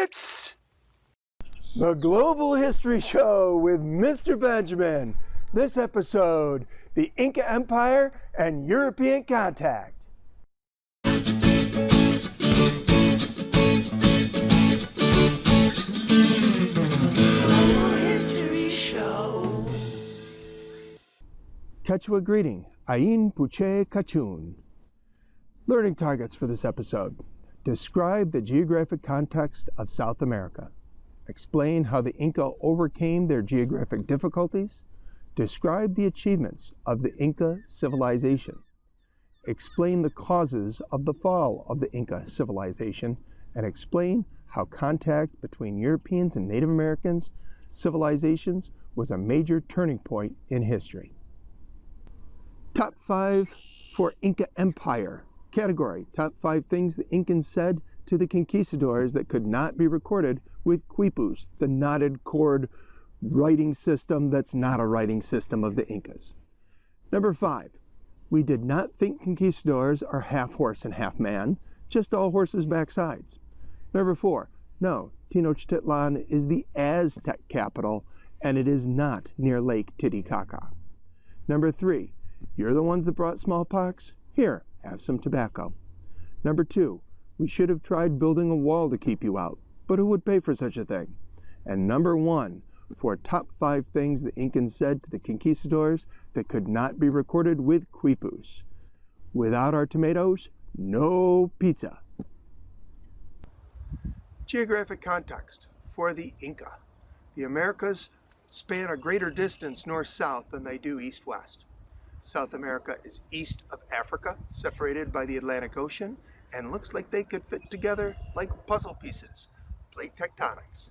It's the Global History Show with Mr. Benjamin. This episode, the Inca Empire and European Contact. Global History Show. Quechua greeting, Ain Puche Kachun. Learning targets for this episode. Describe the geographic context of South America. Explain how the Inca overcame their geographic difficulties. Describe the achievements of the Inca civilization. Explain the causes of the fall of the Inca civilization, and explain how contact between Europeans and Native Americans civilizations was a major turning point in history. Top 5 for Inca Empire. Category, top 5 things the Incans said to the conquistadors that could not be recorded with quipus, the knotted cord writing system that's not a writing system of the Incas. Number 5, we did not think conquistadors are half horse and half man, just all horses' backsides. Number 4, no, Tenochtitlan is the Aztec capital, and it is not near Lake Titicaca. Number 3, you're the ones that brought smallpox? Here, have some tobacco. Number 2, we should have tried building a wall to keep you out, but who would pay for such a thing? And number 1, for top 5 things the Incans said to the conquistadors that could not be recorded with quipus. Without our tomatoes, no pizza. Geographic context for the Inca. The Americas span a greater distance north-south than they do east-west. South America is east of Africa, separated by the Atlantic Ocean, and looks like they could fit together like puzzle pieces, plate tectonics.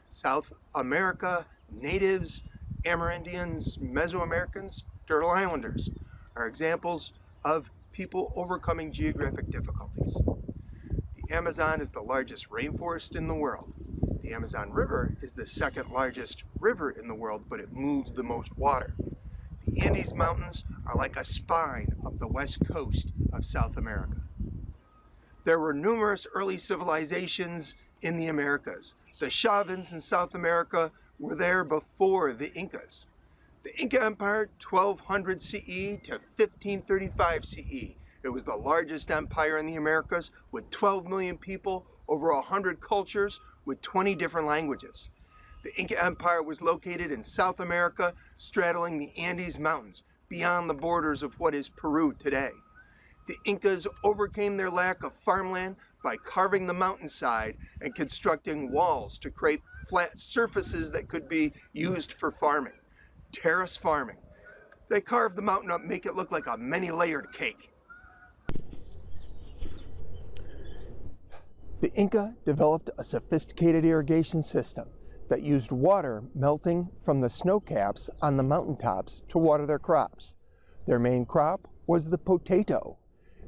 South America natives, Amerindians, Mesoamericans, Turtle Islanders are examples of people overcoming geographic difficulties. The Amazon is the largest rainforest in the world. The Amazon River is the second largest river in the world, but it moves the most water. The Andes Mountains are like a spine up the west coast of South America. There were numerous early civilizations in the Americas. The Shavans in South America were there before the Incas. The Inca Empire, 1200 CE to 1535 CE. It was the largest empire in the Americas with 12 million people, over 100 cultures with 20 different languages. The Inca Empire was located in South America, straddling the Andes Mountains, beyond the borders of what is Peru today. The Incas overcame their lack of farmland by carving the mountainside and constructing walls to create flat surfaces that could be used for farming. Terrace farming. They carved the mountain up, make it look like a many-layered cake. The Inca developed a sophisticated irrigation system that used water melting from the snow caps on the mountaintops to water their crops. Their main crop was the potato.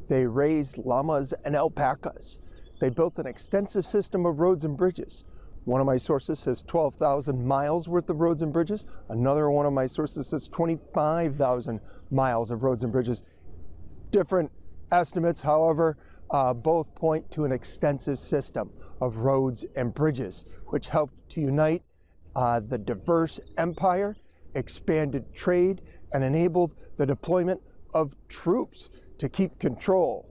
They raised llamas and alpacas. They built an extensive system of roads and bridges. One of my sources says 12,000 miles worth of roads and bridges. Another one of my sources says 25,000 miles of roads and bridges. Different estimates, however, both point to an extensive system of roads and bridges, which helped to unite the diverse empire, expanded trade, and enabled the deployment of troops to keep control.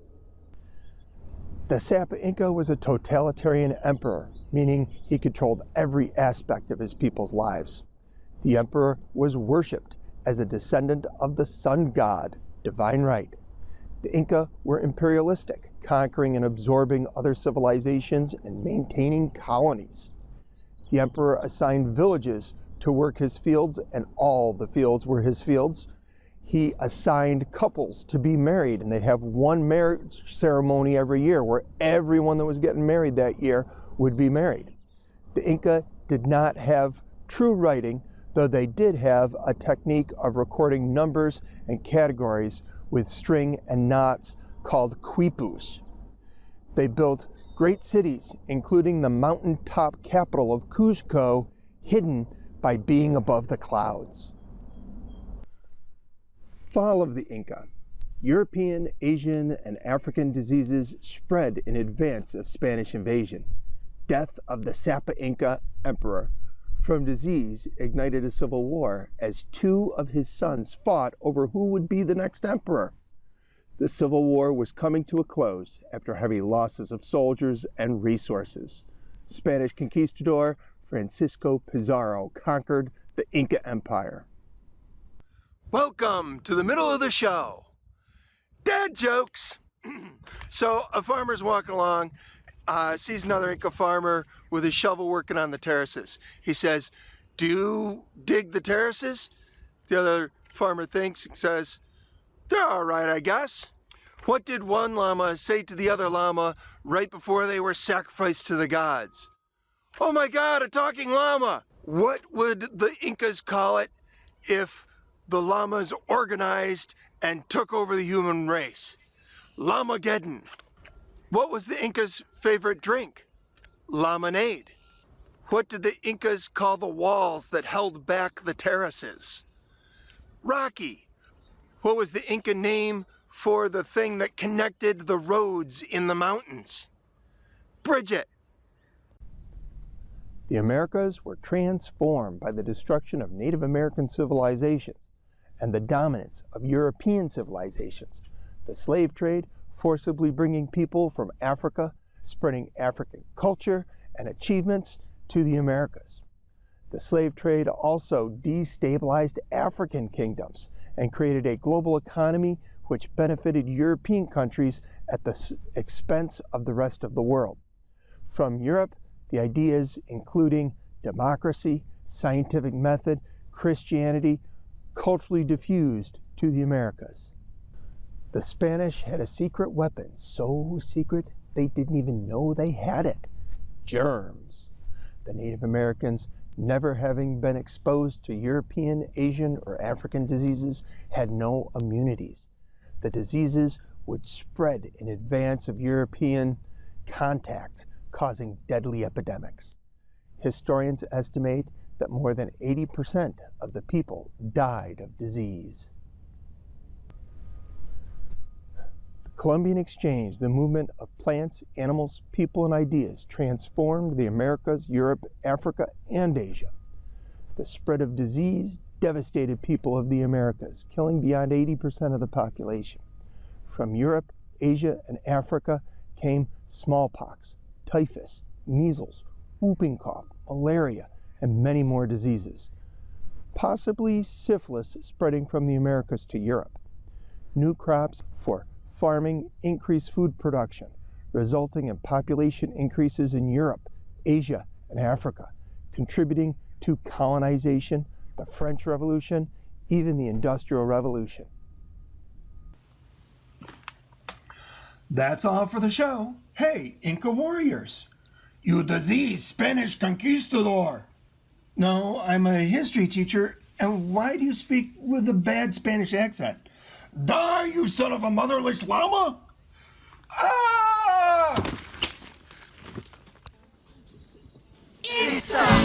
The Sapa Inca was a totalitarian emperor, meaning he controlled every aspect of his people's lives. The emperor was worshipped as a descendant of the sun god, divine right. The Inca were imperialistic, conquering and absorbing other civilizations and maintaining colonies. The emperor assigned villages to work his fields, and all the fields were his fields. He assigned couples to be married, and they'd have one marriage ceremony every year where everyone that was getting married that year would be married. The Inca did not have true writing, though they did have a technique of recording numbers and categories with string and knots called quipus. They built great cities, including the mountaintop capital of Cuzco, hidden by being above the clouds. Fall of the Inca. European, Asian, and African diseases spread in advance of Spanish invasion. death of the Sapa Inca emperor from disease ignited a civil war as two of his sons fought over who would be the next emperor. The civil war was coming to a close after heavy losses of soldiers and resources. Spanish conquistador Francisco Pizarro conquered the Inca Empire. Welcome to the middle of the show. Dad jokes. So a farmer's walking along, sees another Inca farmer with his shovel working on the terraces. He says, "Do you dig the terraces?" The other farmer thinks and says, "They're all right, I guess." What did one llama say to the other llama right before they were sacrificed to the gods? "Oh my God, a talking llama!" What would the Incas call it if the llamas organized and took over the human race? Llamageddon. What was the Incas' favorite drink? Lemonade. What did the Incas call the walls that held back the terraces? Rocky. What was the Inca name for the thing that connected the roads in the mountains? Bridget. The Americas were transformed by the destruction of Native American civilizations and the dominance of European civilizations. The slave trade, forcibly bringing people from Africa, spreading African culture and achievements to the Americas. The slave trade also destabilized African kingdoms and created a global economy which benefited European countries at the expense of the rest of the world. From Europe, the ideas including democracy, scientific method, Christianity, culturally diffused to the Americas. The Spanish had a secret weapon, so secret they didn't even know they had it: germs. The Native Americans, never having been exposed to European, Asian, or African diseases, had no immunities. The diseases would spread in advance of European contact, causing deadly epidemics. Historians estimate that more than 80% of the people died of disease. The Columbian Exchange, the movement of plants, animals, people, and ideas, transformed the Americas, Europe, Africa, and Asia. The spread of disease devastated people of the Americas, killing beyond 80% of the population. From Europe, Asia, and Africa came smallpox, typhus, measles, whooping cough, malaria, and many more diseases. Possibly syphilis spreading from the Americas to Europe. New crops for farming increased food production, resulting in population increases in Europe, Asia, and Africa, contributing to colonization, the French Revolution, even the Industrial Revolution. That's all for the show. Hey, Inca warriors! You diseased Spanish conquistador! No, I'm a history teacher, and why do you speak with a bad Spanish accent? Die, you son of a motherless llama! Ah! It's a